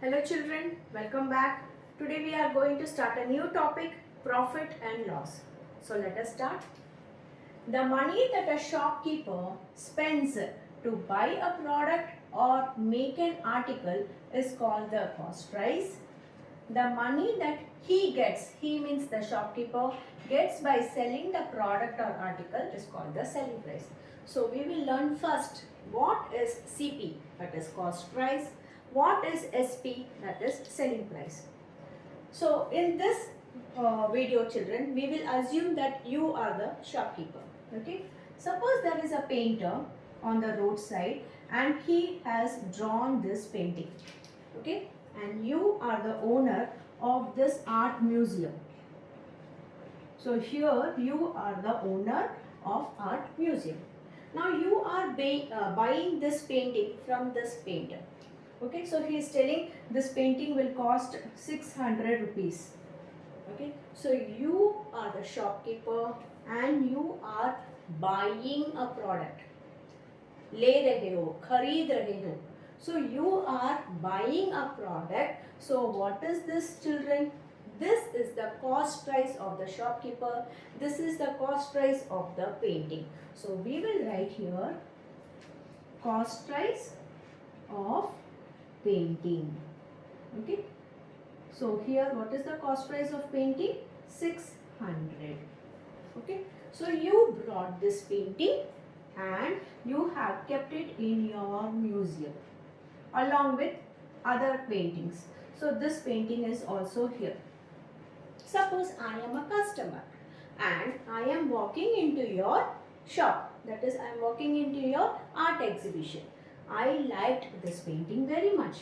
Hello children, welcome back. Today we are going to start a new topic, profit and loss. So let us start. The money that a shopkeeper spends to buy a product or make an article is called the cost price. The money that he gets, he means the shopkeeper, gets by selling the product or article is called the selling price. So we will learn first what is CP, that is cost price, what is SP, that is selling price. So in this video children, we will assume that you are the shopkeeper. Okay. Suppose there is a painter on the roadside and he has drawn this painting. Okay. And you are the owner of this art museum. So here you are the owner of art museum. Now you are buying this painting from this painter. Okay, so he is telling this painting will cost 600 rupees. Okay, so you are the shopkeeper and you are buying a product. ले रहे हो, खरीद रहे हो. So you are buying a product. So what is this children? This is the cost price of the shopkeeper. This is the cost price of the painting. So we will write here cost price of painting. Okay. So here what is the cost price of painting? 600. Okay. So you brought this painting and you have kept it in your museum along with other paintings. So this painting is also here. Suppose I am a customer and I am walking into your shop. That is, I am walking into your art exhibition. I liked this painting very much.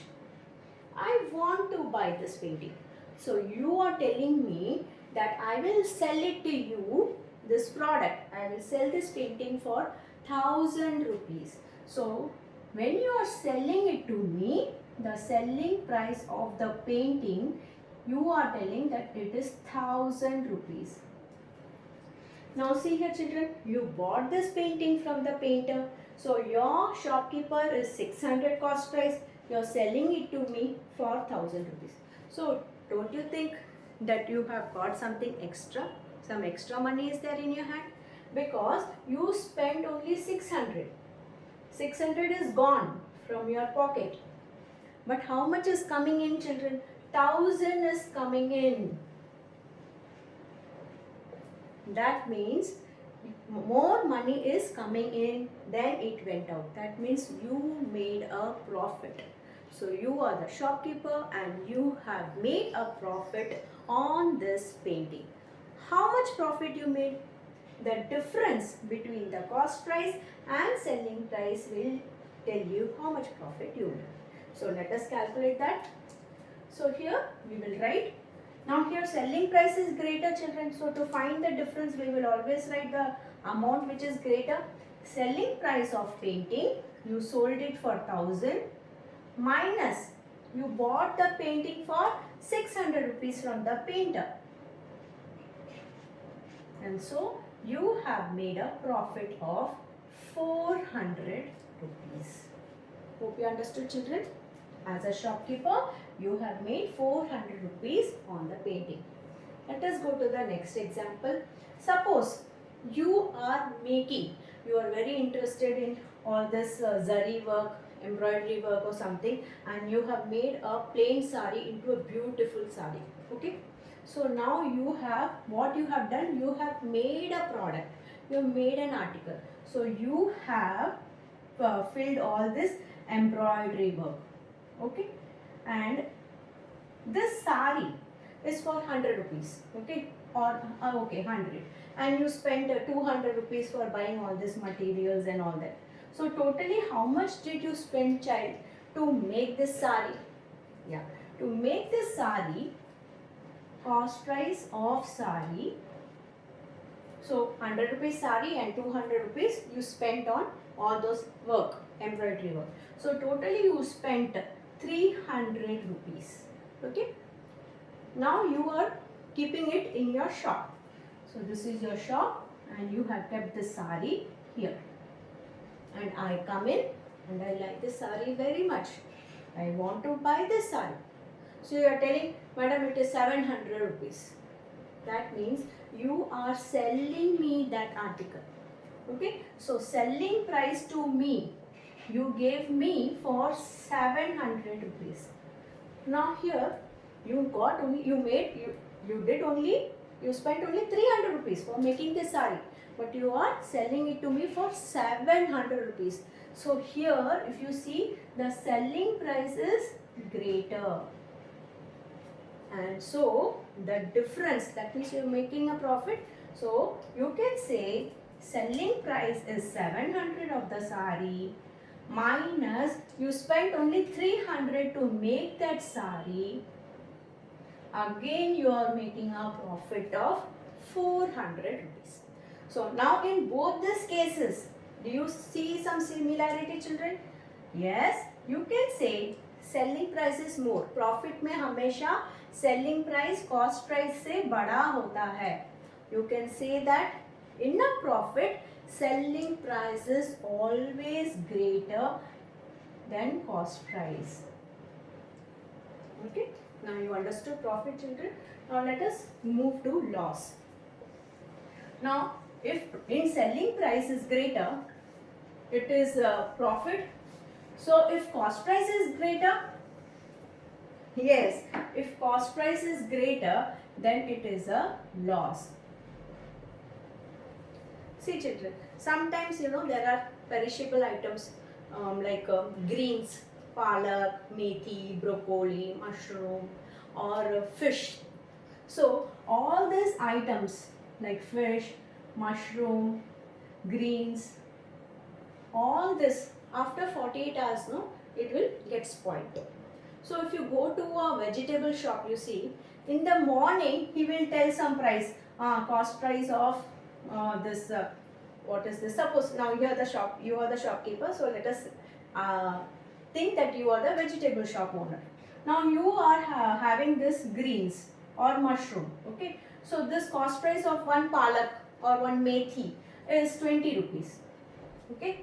I want to buy this painting. So you are telling me that I will sell it to you, this product. I will sell this painting for 1000 rupees. So when you are selling it to me, the selling price of the painting, you are telling that it is 1000 rupees. Now see here children, you bought this painting from the painter. So your shopkeeper is 600 cost price. You are selling it to me for 1000 rupees. So don't you think that you have got something extra? Some extra money is there in your hand? Because you spent only 600. 600 is gone from your pocket. But how much is coming in children? 1000 is coming in. That means more money is coming in than it went out. That means you made a profit. So you are the shopkeeper and you have made a profit on this painting. How much profit you made? The difference between the cost price and selling price will tell you how much profit you made. So let us calculate that. So here we will write. Now here selling price is greater children. So to find the difference we will always write the amount which is greater. Selling price of painting, you sold it for 1000 minus you bought the painting for 600 rupees from the painter. And so you have made a profit of 400 rupees. Hope you understood children. As a shopkeeper, you have made 400 rupees on the painting. Let us go to the next example. Suppose you are very interested in all this zari work, embroidery work or something, and you have made a plain sari into a beautiful sari. Okay. So now you have, what you have done, you have made a product, you have made an article. So you have filled all this embroidery work. Okay, and this sari is for 100 rupees. Okay, or okay, 100, and you spent 200 rupees for buying all these materials and all that. So totally how much did you spend child to make this sari? Yeah, to make this sari, cost price of sari, so 100 rupees sari and 200 rupees you spent on all those work, embroidery work. So totally you spent 300 rupees. Okay. Now you are keeping it in your shop. So this is your shop and you have kept the sari here. And I come in and I like this sari very much. I want to buy this sari. So you are telling, madam, it is 700 rupees. That means you are selling me that article. Okay, so selling price to me, you gave me for 700 rupees. Now here you got only, you spent only 300 rupees for making this sari, but you are selling it to me for 700 rupees. So here if you see, the selling price is greater, and so the difference, that means you are making a profit. So you can say selling price is 700 of the sari minus you spent only 300 to make that sari. Again you are making a profit of 400 rupees. So now in both these cases, do you see some similarity, children? Yes, you can say selling price is more. Profit में हमेशा selling price cost price से बड़ा होता है. You can say that in a profit, selling price is always greater than cost price. Okay, now you understood profit, children. Now let us move to loss. Now if in selling price is greater, it is profit. So if cost price is greater, yes, if cost price is greater, then it is a loss. See children, sometimes there are perishable items like greens, palak, methi, broccoli, mushroom, or fish. So all these items like fish, mushroom, greens, all this after 48 hours, it will get spoiled. So if you go to a vegetable shop, you see, in the morning he will tell some price, cost price of this, what is this? Suppose now you are the shopkeeper, so let us think that you are the vegetable shop owner. Now you are having this greens or mushroom, okay? So this cost price of one palak or one methi is 20 rupees, okay?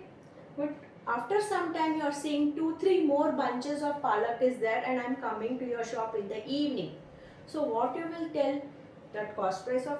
But after some time you are seeing 2-3 more bunches of palak is there, and I am coming to your shop in the evening. So what you will tell, that cost price of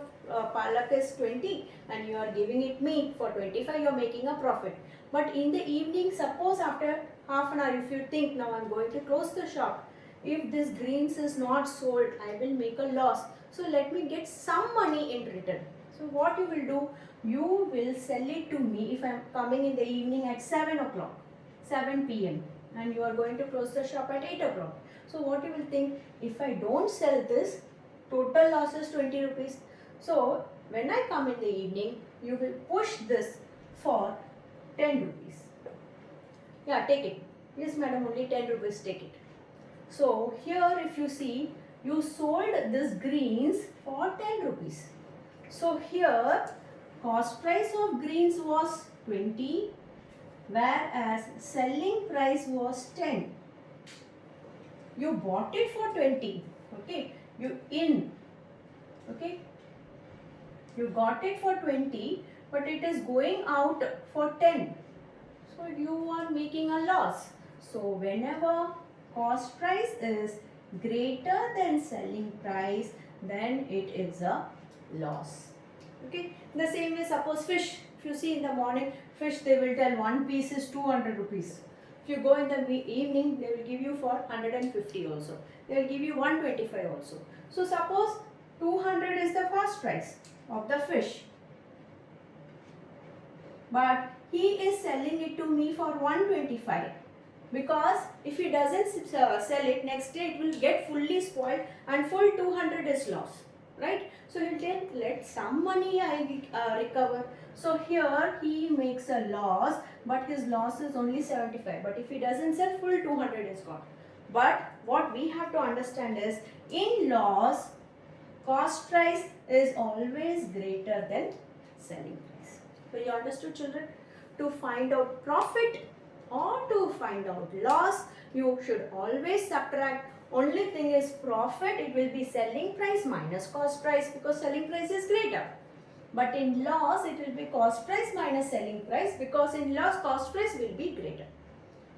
palak is 20 and you are giving it me for 25, you are making a profit. But in the evening, suppose after half an hour, if you think now I am going to close the shop, if this greens is not sold, I will make a loss. So let me get some money in return. So what you will do, you will sell it to me if I am coming in the evening at 7 o'clock, 7 p.m. and you are going to close the shop at 8 o'clock. So what you will think, if I don't sell this, total loss is 20 rupees. So when I come in the evening, you will push this for 10 rupees. Yeah, take it. Yes madam, only 10 rupees, take it. So here if you see, you sold this greens for 10 rupees. So here cost price of greens was 20, whereas selling price was 10. You bought it for 20, okay? Okay? You got it for 20, but it is going out for 10. So you are making a loss. So whenever cost price is greater than selling price, then it is a loss. Okay, the same way, suppose fish, if you see in the morning, fish they will tell one piece is 200 rupees. If you go in the evening, they will give you for 150 also. They will give you 125 also. So suppose 200 is the cost price of the fish, but he is selling it to me for 125, because if he doesn't sell it, next day it will get fully spoiled and full 200 is loss, right? So he will tell, let some money I recover. So here he makes a loss, but his loss is only 75. But if he doesn't sell, full 200 is gone. But what we have to understand is, in loss, cost price is always greater than selling price. So you understood, children? To find out profit or to find out loss, you should always subtract. Only thing is profit, it will be selling price minus cost price, because selling price is greater. But in loss, it will be cost price minus selling price, because in loss, cost price will be greater.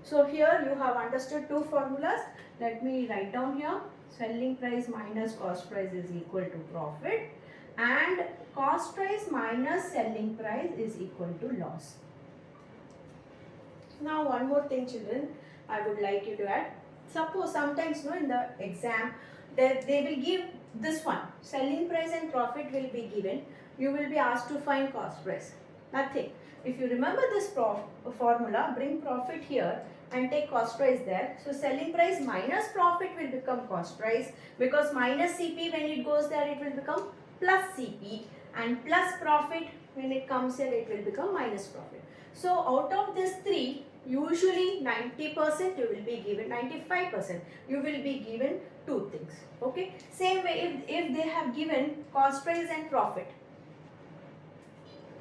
So here you have understood two formulas. Let me write down here. Selling price minus cost price is equal to profit, and cost price minus selling price is equal to loss. Now one more thing, children, I would like you to add. Suppose sometimes in the exam they will give this one, selling price and profit will be given. You will be asked to find cost price. Nothing. If you remember this formula, bring profit here and take cost price there. So selling price minus profit will become cost price, because minus CP when it goes there it will become plus CP, and plus profit when it comes here it will become minus profit. So out of these three, usually 90% you will be given, 95% you will be given two things. Okay. Same way if they have given cost price and profit,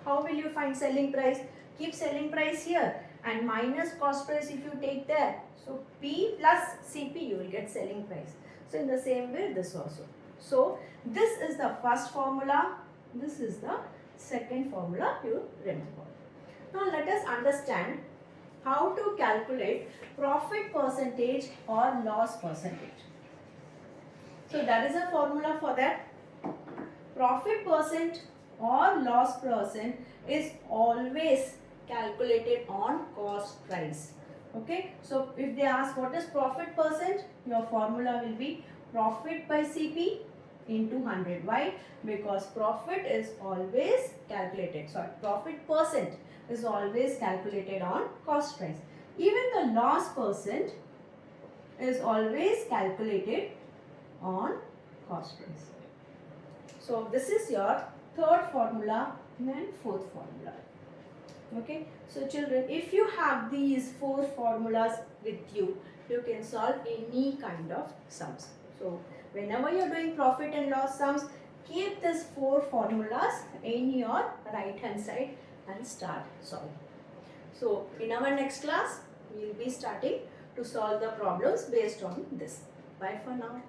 how will you find selling price? Keep selling price here and minus cost price if you take there. So P plus CP you will get selling price. So in the same way this also. So this is the first formula. This is the second formula you remember. Now let us understand how to calculate profit percentage or loss percentage. So that is a formula for that. Profit percent or loss percent is always calculated on cost price. Okay. So if they ask what is profit percent, your formula will be profit by CP into 100. Why? Because profit is always calculated. Sorry, profit percent is always calculated on cost price. Even the loss percent is always calculated on cost price. So this is your third formula and fourth formula. Okay. So children, if you have these four formulas with you, you can solve any kind of sums. So whenever you are doing profit and loss sums, keep these four formulas in your right hand side and start solving. So in our next class, we will be starting to solve the problems based on this. Bye for now.